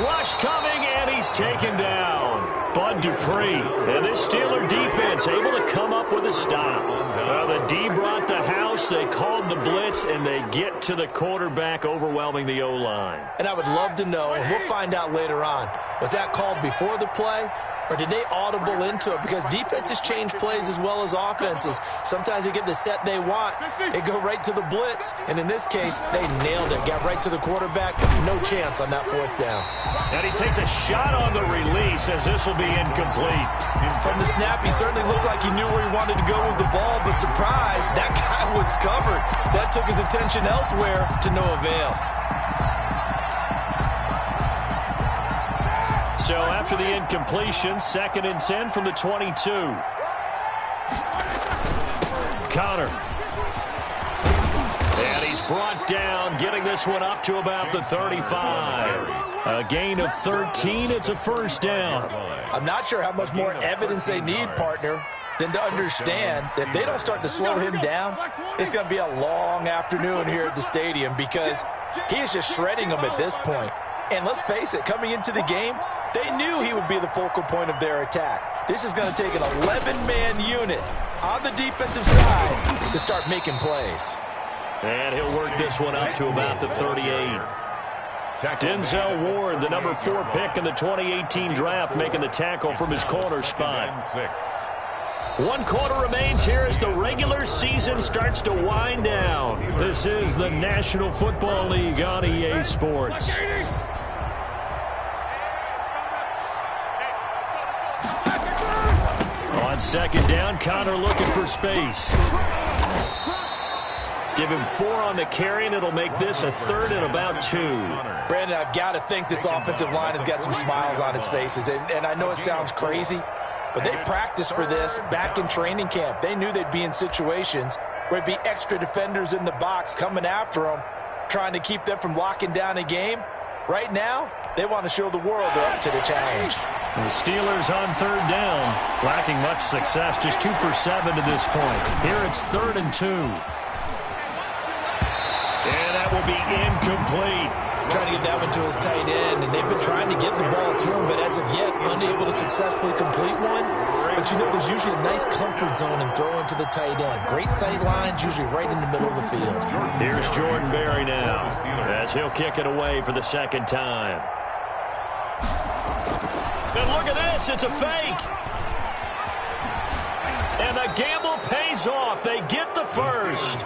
Rush coming, and he's taken down. Bud Dupree. And this Steeler defense able to come up with a stop. Well, the D brought the house. They called the blitz, and they get to the quarterback, overwhelming the O-line. And I would love to know, and we'll find out later on, was that called before the play? Or did they audible into it? Because defenses change plays as well as offenses. Sometimes they get the set they want. They go right to the blitz. And in this case, they nailed it. Got right to the quarterback. No chance on that 4th down. And he takes a shot on the release as this will be incomplete. From the snap, he certainly looked like he knew where he wanted to go with the ball. But surprise, that guy was covered. So that took his attention elsewhere to no avail. So after the incompletion, 2nd and 10 from the 22. Connor. And he's brought down, getting this one up to about the 35. A gain of 13. It's a first down. I'm not sure how much more evidence they need, partner, than to understand that if they don't start to slow him down, it's going to be a long afternoon here at the stadium because he is just shredding them at this point. And let's face it, coming into the game, they knew he would be the focal point of their attack. This is going to take an 11-man unit on the defensive side to start making plays. And he'll work this one up to about the 38. Denzel Ward, the number 4 pick in the 2018 draft, making the tackle from his corner spot. 1 quarter remains here as the regular season starts to wind down. This is the National Football League on EA Sports. On second down, Connor looking for space. Give him 4 on the carry, and it'll make this a 3rd and about 2. Brandon, I've got to think this offensive line has got some smiles on its faces. And I know it sounds crazy, but they practiced for this back in training camp. They knew they'd be in situations where it'd be extra defenders in the box coming after them, trying to keep them from locking down a game. Right now, they want to show the world they're up to the challenge. The Steelers on 3rd down, lacking much success, just 2 for 7 to this point. Here it's 3rd and 2. And that will be incomplete. Trying to get that one to his tight end, and they've been trying to get the ball to him, but as of yet, unable to successfully complete one. But you know, there's usually a nice comfort zone in throwing to the tight end. Great sight lines, usually right in the middle of the field. Here's Jordan Berry now, as he'll kick it away for the 2nd time. And look at this, it's a fake. And the gamble pays off. They get the first.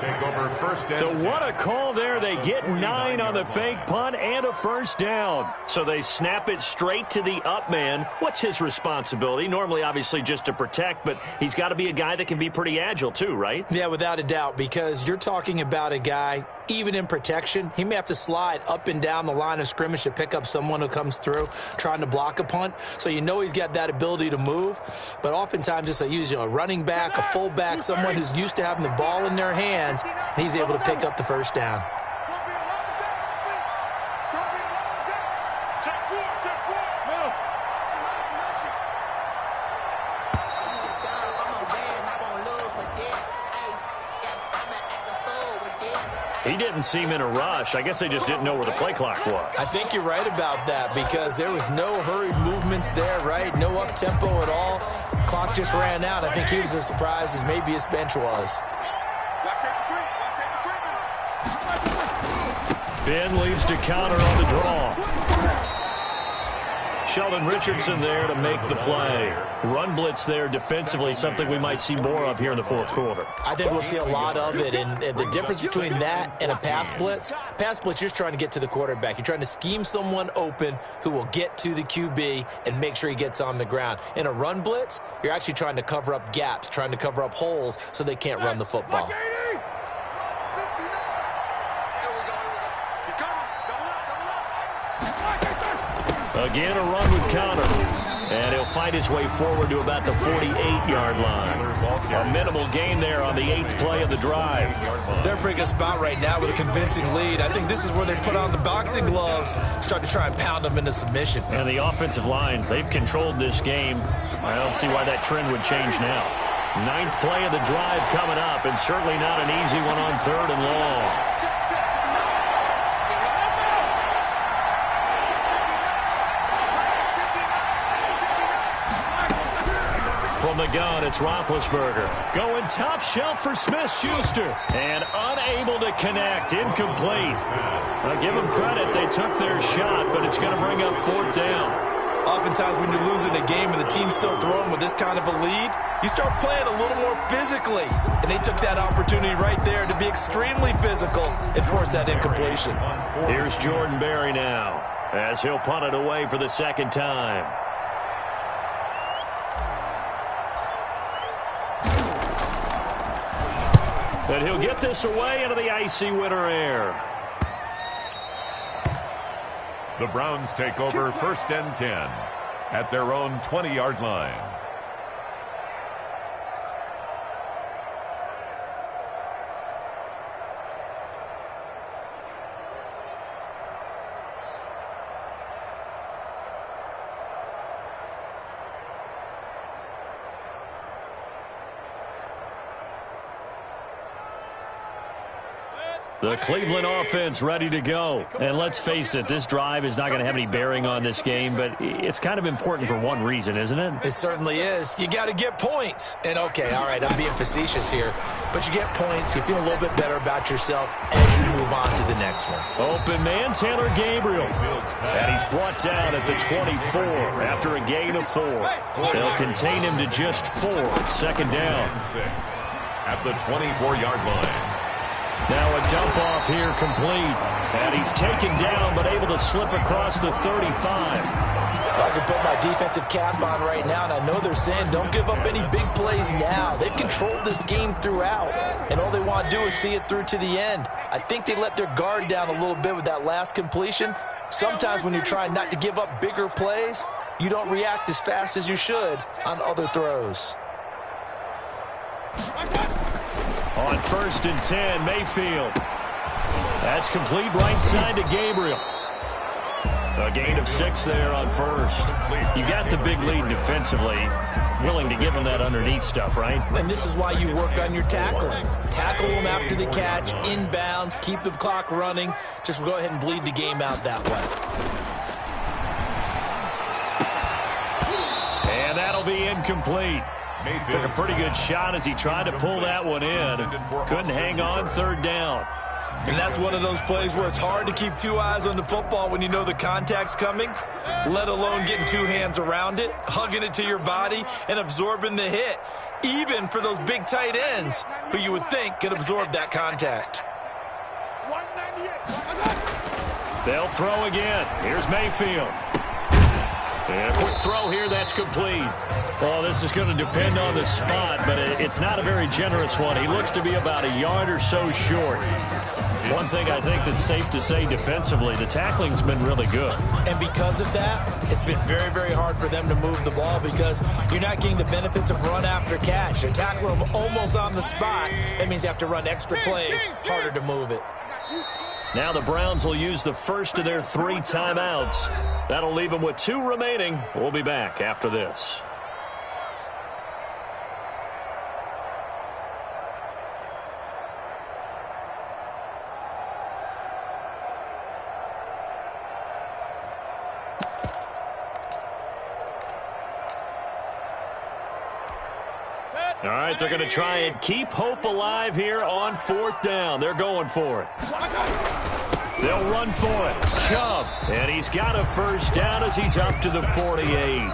So what a call there. They get 9 on the fake punt and a first down. So they snap it straight to the up man. What's his responsibility? Normally, obviously, just to protect, but he's got to be a guy that can be pretty agile too, right? Yeah, without a doubt, because you're talking about a guy even in protection. He may have to slide up and down the line of scrimmage to pick up someone who comes through trying to block a punt. So you know he's got that ability to move. But oftentimes it's usually a running back, a fullback, someone who's used to having the ball in their hands, and he's able to pick up the first down. He didn't seem in a rush. I guess they just didn't know where the play clock was. I think you're right about that because there was no hurried movements there, right? No up-tempo at all. Clock just ran out. I think he was as surprised as maybe his bench was. Ben leaves to counter on the draw. Sheldon Richardson there to make the play. Run blitz there defensively, something we might see more of here in the fourth quarter. I think we'll see a lot of it, and the difference between that and a pass blitz, you're just trying to get to the quarterback. You're trying to scheme someone open who will get to the QB and make sure he gets on the ground. In a run blitz, you're actually trying to cover up gaps, trying to cover up holes so they can't run the football. Again, a run with counter. And he'll find his way forward to about the 48-yard line. A minimal gain there on the 8th play of the drive. They're in a pretty good spot right now with a convincing lead. I think this is where they put on the boxing gloves, start to try and pound them into submission. And the offensive line, they've controlled this game. I don't see why that trend would change now. 9th play of the drive coming up, and certainly not an easy one on 3rd and long. From the gun, it's Roethlisberger. Going top shelf for Smith-Schuster. And unable to connect. Incomplete. I'll give them credit. They took their shot, but it's going to bring up 4th down. Oftentimes when you're losing a game and the team's still throwing with this kind of a lead, you start playing a little more physically. And they took that opportunity right there to be extremely physical and force that incompletion. Here's Jordan Berry now as he'll punt it away for the 2nd time. And he'll get this away into the icy winter air. The Browns take over 1st and 10 at their own 20-yard line. The Cleveland offense ready to go. And let's face it, this drive is not going to have any bearing on this game, but it's kind of important for one reason, isn't it? It certainly is. You got to get points. And, okay, all right, I'm being facetious here. But you get points, you feel a little bit better about yourself as you move on to the next one. Open man, Taylor Gabriel. And he's brought down at the 24 after a gain of 4. They'll contain him to just 4. 2nd down. At the 24-yard line. Now a dump off here complete. And he's taken down but able to slip across the 35. I can put my defensive cap on right now, and I know they're saying don't give up any big plays now. They've controlled this game throughout, and all they want to do is see it through to the end. I think they let their guard down a little bit with that last completion. Sometimes when you're trying not to give up bigger plays, you don't react as fast as you should on other throws. On 1st and 10, Mayfield. That's complete right side to Gabriel. A gain of 6 there on 1st. You got the big lead defensively. Willing to give them that underneath stuff, right? And this is why you work on your tackling. Tackle them after the catch, inbounds, keep the clock running. Just go ahead and bleed the game out that way. And that'll be incomplete. Took a pretty good shot as he tried to pull that one in. Couldn't hang on 3rd down. And that's one of those plays where it's hard to keep 2 eyes on the football when you know the contact's coming, let alone getting 2 hands around it, hugging it to your body, and absorbing the hit, even for those big tight ends who you would think could absorb that contact. They'll throw again. Here's Mayfield. And a quick throw here, that's complete. Well, this is going to depend on the spot, but it's not a very generous one. He looks to be about a yard or so short. One thing I think that's safe to say defensively, the tackling's been really good. And because of that, it's been very, very hard for them to move the ball because you're not getting the benefits of run after catch. You're tackling them almost on the spot. That means you have to run extra plays, harder to move it. Now the Browns will use the first of their 3 timeouts. That'll leave them with 2 remaining. We'll be back after this. All right, they're going to try and keep hope alive here on 4th down. They're going for it. They'll run for it. Chubb. And he's got a first down as he's up to the 48.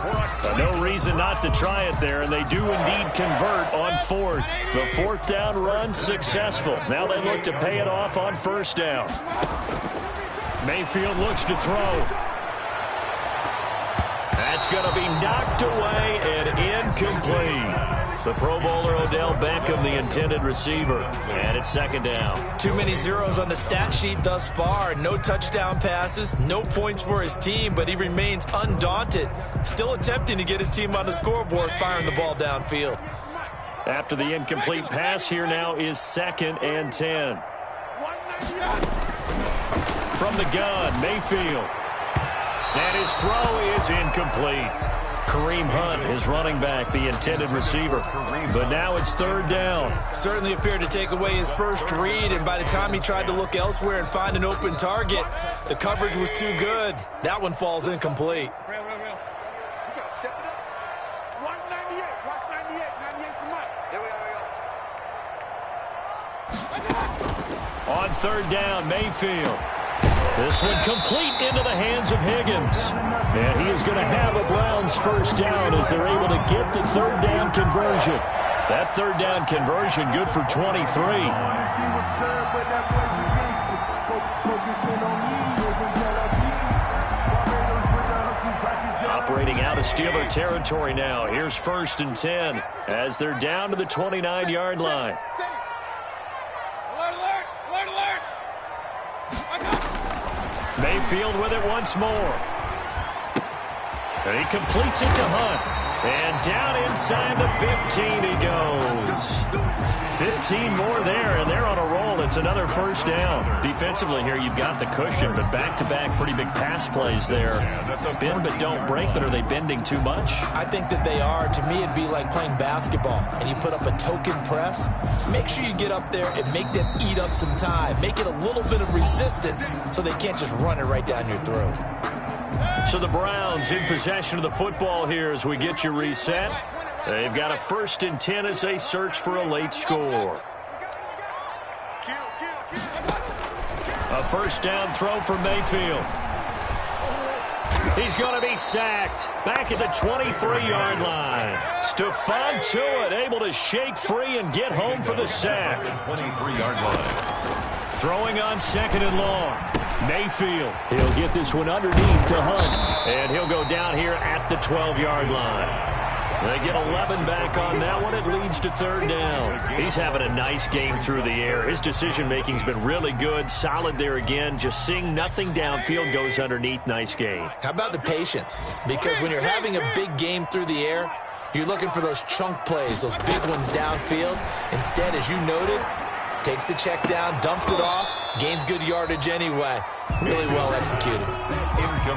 No reason not to try it there, and they do indeed convert on 4th. The 4th down run successful. Now they look to pay it off on 1st down. Mayfield looks to throw. That's going to be knocked away and incomplete. The Pro Bowler Odell Beckham, the intended receiver. And it's 2nd down. Too many zeros on the stat sheet thus far. No touchdown passes, no points for his team, but he remains undaunted. Still attempting to get his team on the scoreboard, firing the ball downfield. After the incomplete pass, here now is 2nd and 10. From the gun, Mayfield. And his throw is incomplete. Kareem Hunt, his running back, the intended receiver. But now it's 3rd down. Certainly appeared to take away his first read, and by the time he tried to look elsewhere and find an open target, the coverage was too good. That one falls incomplete. We got to step it up. 198. Watch 98. 98's a month. Here we go. On 3rd down, Mayfield. This one complete into the hands of Higgins. And he is going to have a Browns first down as they're able to get the 3rd down conversion. That 3rd down conversion good for 23. Operating out of Steeler territory now. Here's 1st and 10 as they're down to the 29-yard line. Mayfield with it once more. And he completes it to Hunt. And down inside the 15 he goes. 15 more there, and they're on a roll. It's another first down. Defensively here, you've got the cushion, but back-to-back pretty big pass plays there. Bend but don't break, but are they bending too much? I think that they are. To me, it'd be like playing basketball, and you put up a token press. Make sure you get up there and make them eat up some time. Make it a little bit of resistance so they can't just run it right down your throat. So the Browns in possession of the football here as we get you reset. They've got a 1st and 10 as they search for a late score. A first down throw for Mayfield. He's going to be sacked back at the 23-yard line. Stephon Tuitt able to shake free and get home for the sack. 23-yard line. Throwing on 2nd and long. Mayfield. He'll get this one underneath to Hunt. And he'll go down here at the 12-yard line. They get 11 back on that one. It leads to 3rd down. He's having a nice game through the air. His decision-making's been really good. Solid there again. Just seeing nothing downfield goes underneath. Nice game. How about the patience? Because when you're having a big game through the air, you're looking for those chunk plays, those big ones downfield. Instead, as you noted, takes the check down, dumps it off, gains good yardage anyway. Really well executed.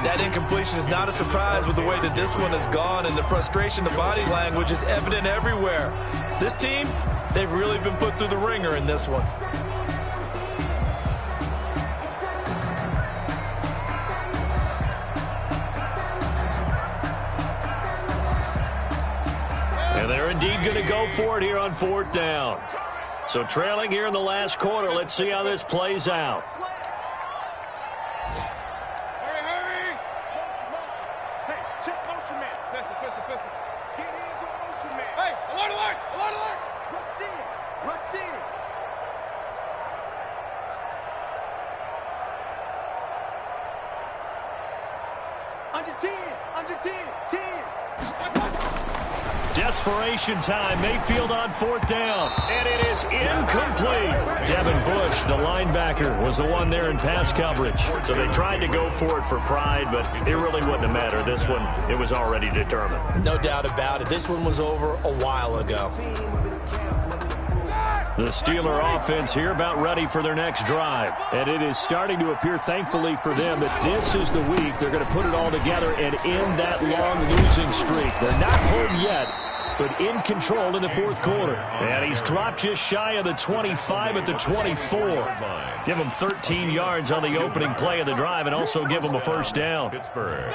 That incompletion is not a surprise with the way that this one has gone, and the frustration, the body language is evident everywhere. This team, they've really been put through the ringer in this one. And they're indeed going to go for it here on 4th down. So trailing here in the last quarter, let's see how this plays out. Hurry. Motion. Hey, check motion man. Pistol. Get hands on motion man. Hey, alert. Rush in. Under 10. desperation time. Mayfield on 4th down. And it is incomplete. Devin Bush, the linebacker, was the one there in pass coverage. So they tried to go for it for pride, but it really wouldn't have mattered. This one, it was already determined. No doubt about it. This one was over a while ago. The Steeler offense here about ready for their next drive. And it is starting to appear, thankfully for them, that this is the week they're going to put it all together and end that long losing streak. They're not home yet, but in control in the 4th quarter. And he's dropped just shy of the 25 at the 24. Give him 13 yards on the opening play of the drive and also give him a first down. Pittsburgh.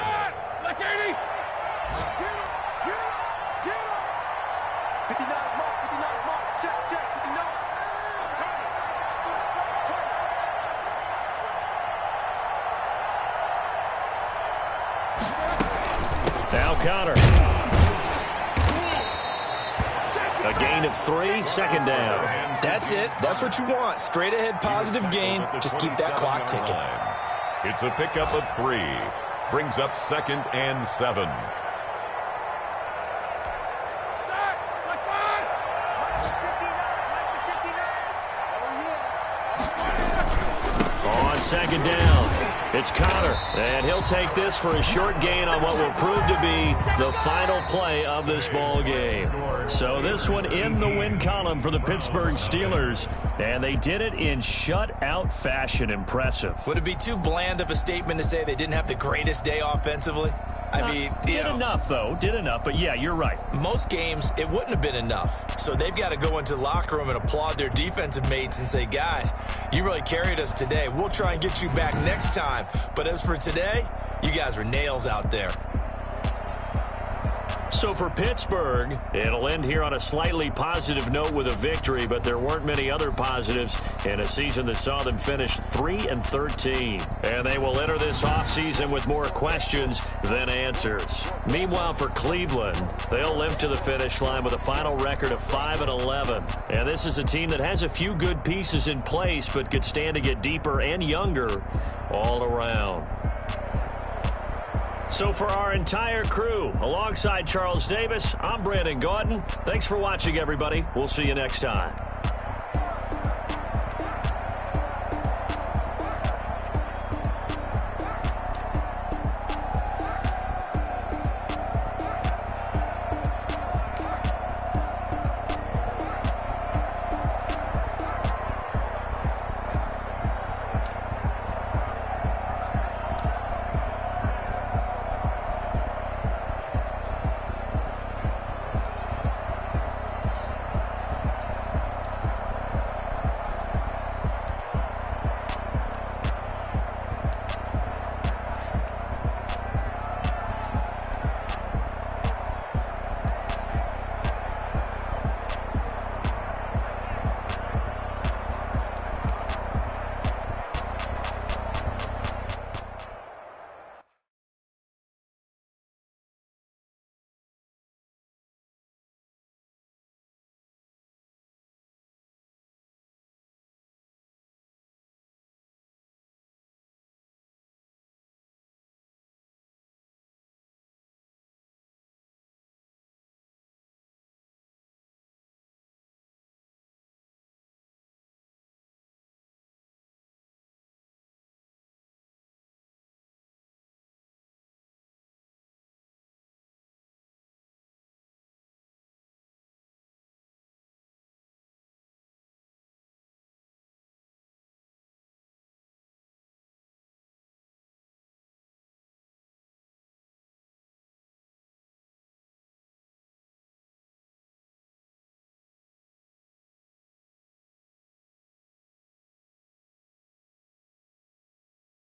Now Connor. A gain of 3, 2nd down. That's it. That's what you want. Straight ahead positive gain. Just keep that clock ticking. It's a pickup of 3. Brings up 2nd and 7. On 2nd down. It's Connor, and he'll take this for a short gain on what will prove to be the final play of this ball game. So this one in the win column for the Pittsburgh Steelers, and they did it in shutout fashion. Impressive. Would it be too bland of a statement to say they didn't have the greatest day offensively? I mean, did enough, though. Did enough, but yeah, you're right. Most games, it wouldn't have been enough. So they've got to go into the locker room and applaud their defensive mates and say, guys, you really carried us today. We'll try and get you back next time. But as for today, you guys were nails out there. So for Pittsburgh, it'll end here on a slightly positive note with a victory, but there weren't many other positives in a season that saw them finish 3-13. And they will enter this offseason with more questions than answers. Meanwhile, for Cleveland, they'll limp to the finish line with a final record of 5-11. And this is a team that has a few good pieces in place, but could stand to get deeper and younger all around. So for our entire crew, alongside Charles Davis, I'm Brandon Gautin. Thanks for watching, everybody. We'll see you next time.